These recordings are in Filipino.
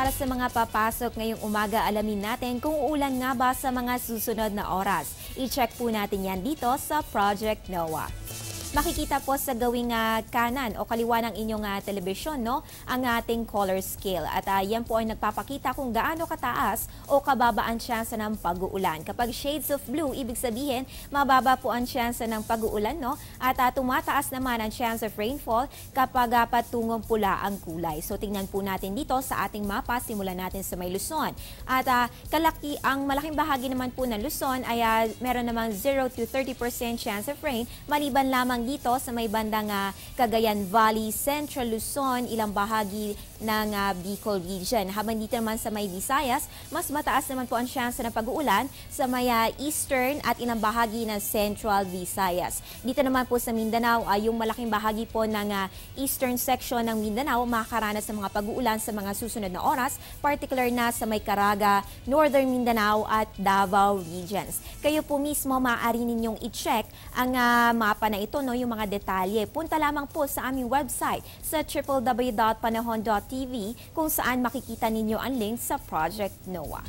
para sa mga papasok ngayong umaga, alamin natin kung uulan nga ba sa mga susunod na oras. I-check po natin yan dito sa Project NOAA. Makikita po sa gawing kanan o kaliwa ng inyong telebisyon ang ating color scale. At yan po ay nagpapakita kung gaano kataas o kababa ang tsansa ng pag-uulan. Kapag shades of blue, ibig sabihin mababa po ang tsansa ng pag-uulan. At tumataas naman ang chance of rainfall kapag patungong pula ang kulay. So tingnan po natin dito sa ating mapa, simulan natin sa may Luzon. At ang malaking bahagi naman po ng Luzon ay meron namang 0 to 30% chance of rain, maliban lamang dito sa may bandang Cagayan Valley, Central Luzon, ilang bahagi ng Bicol region. Habang dito naman sa may Visayas, mas mataas naman po ang chance ng pag-uulan sa may eastern at ilang bahagi ng Central Visayas. Dito naman po sa Mindanao, yung malaking bahagi po ng eastern section ng Mindanao makakaranas ng mga pag-uulan sa mga susunod na oras, particular na sa may Caraga, Northern Mindanao at Davao regions. Kayo po mismo maaari ninyong i-check ang mapa na ito, yung mga detalye. Punta lamang po sa aming website sa www.panahon.tv kung saan makikita ninyo ang link sa Project NOAA.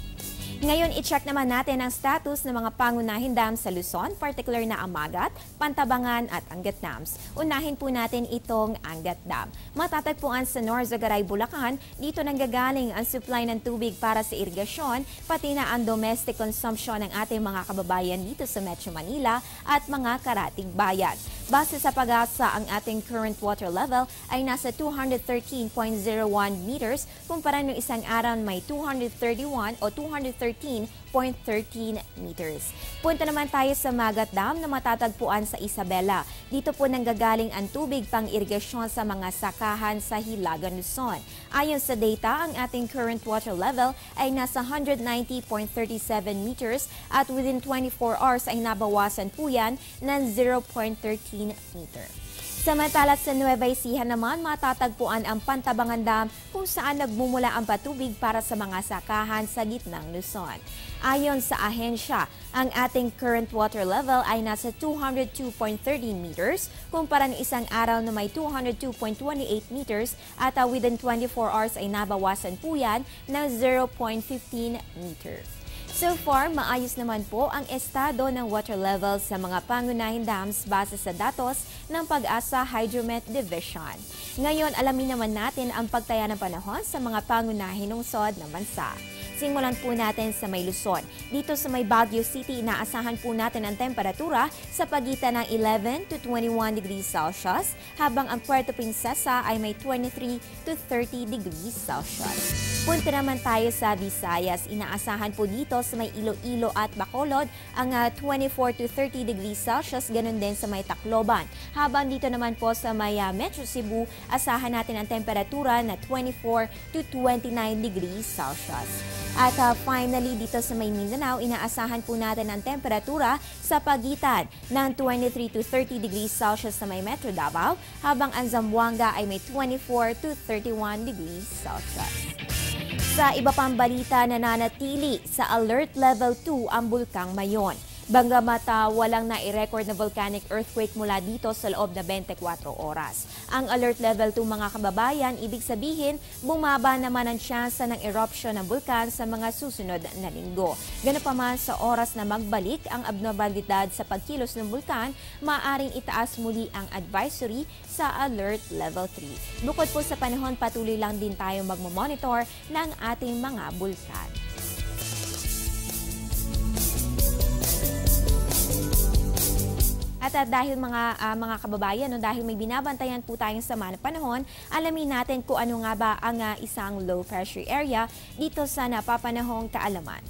Ngayon, i-check naman natin ang status ng mga pangunahing dam sa Luzon, particular na Amagat, Pantabangan at Angat Dams. Unahin po natin itong Angat Dam. Matatagpuan sa Norzagaray, Bulacan, dito nanggagaling ang supply ng tubig para sa irigasyon, pati na ang domestic consumption ng ating mga kababayan dito sa Metro Manila at mga karatig bayan. Base sa Pag-asa, ang ating current water level ay nasa 213.01 meters kumpara ng isang araw may 231 o 213.13 meters. Punta naman tayo sa Magat Dam na matatagpuan sa Isabela. Dito po nanggagaling ang tubig pang irigasyon sa mga sakahan sa Hilagan, Luzon. Ayon sa data, ang ating current water level ay nasa 190.37 meters at within 24 hours ay nabawasan po yan ng 0.13 meter. Samantala sa Nueva Ecija naman, matatagpuan ang Pantabangan Dam kung saan nagmumula ang patubig para sa mga sakahan sa gitnang Luzon. Ayon sa ahensya, ang ating current water level ay nasa 202.13 meters kumpara ng isang araw na may 202.28 meters at within 24 hours ay nabawasan po yan ng 0.15 meter. So far, maayos naman po ang estado ng water levels sa mga pangunahing dams base sa datos ng Pag-asa Hydromet Division. Ngayon, alamin naman natin ang pagtaya ng panahon sa mga pangunahing lungsod ng bansa. Simulan po natin sa may Luzon. Dito sa may Baguio City, inaasahan po natin ang temperatura sa pagitan ng 11 to 21 degrees Celsius, habang ang Puerto Princesa ay may 23 to 30 degrees Celsius. Punta naman tayo sa Visayas. Inaasahan po dito sa may Iloilo at Bacolod ang 24 to 30 degrees Celsius, ganun din sa may Tacloban. Habang dito naman po sa may Metro Cebu, asahan natin ang temperatura na 24 to 29 degrees Celsius. At finally, dito sa may Mindanao, inaasahan po natin ang temperatura sa pagitan ng 23 to 30 degrees Celsius sa may Metro Davao, habang ang Zamboanga ay may 24 to 31 degrees Celsius. Sa iba pang balita, nananatili sa Alert Level 2 ang Bulkang Mayon. Bagamat walang nai-record na volcanic earthquake mula dito sa loob na 24 oras. Ang Alert Level 2 mga kababayan, ibig sabihin bumaba naman ang tsansa ng eruption ng bulkan sa mga susunod na linggo. Ganun pa man sa oras na magbalik ang abnormalidad sa pagkilos ng bulkan, maaaring itaas muli ang advisory sa Alert Level 3. Bukod po sa panahon, patuloy lang din tayo magmamonitor ng ating mga bulkan. At dahil mga kababayan, dahil may binabantayan po tayong sama ng panahon, alamin natin kung ano nga ba ang isang low pressure area dito sa napapanahong kaalaman.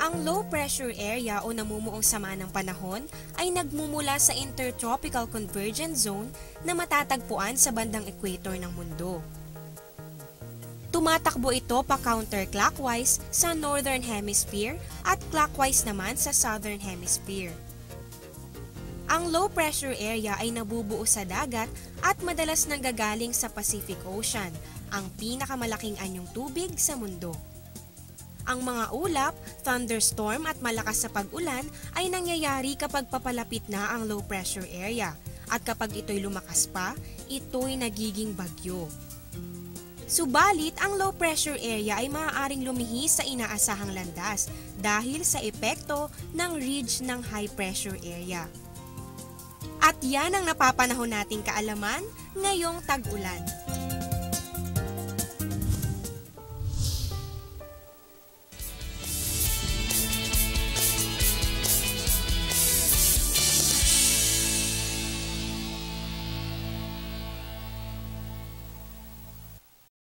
Ang low pressure area o namumuong sama ng panahon ay nagmumula sa Intertropical Convergence Zone na matatagpuan sa bandang equator ng mundo. Tumatakbo ito pa counterclockwise sa Northern Hemisphere at clockwise naman sa Southern Hemisphere. Ang low pressure area ay nabubuo sa dagat at madalas nanggagaling sa Pacific Ocean, ang pinakamalaking anyong tubig sa mundo. Ang mga ulap, thunderstorm at malakas sa pag-ulan ay nangyayari kapag papalapit na ang low pressure area. At kapag ito'y lumakas pa, ito'y nagiging bagyo. Subalit, ang low pressure area ay maaaring lumihis sa inaasahang landas dahil sa epekto ng ridge ng high pressure area. At yan ang napapanahon nating kaalaman ngayong tag-ulan.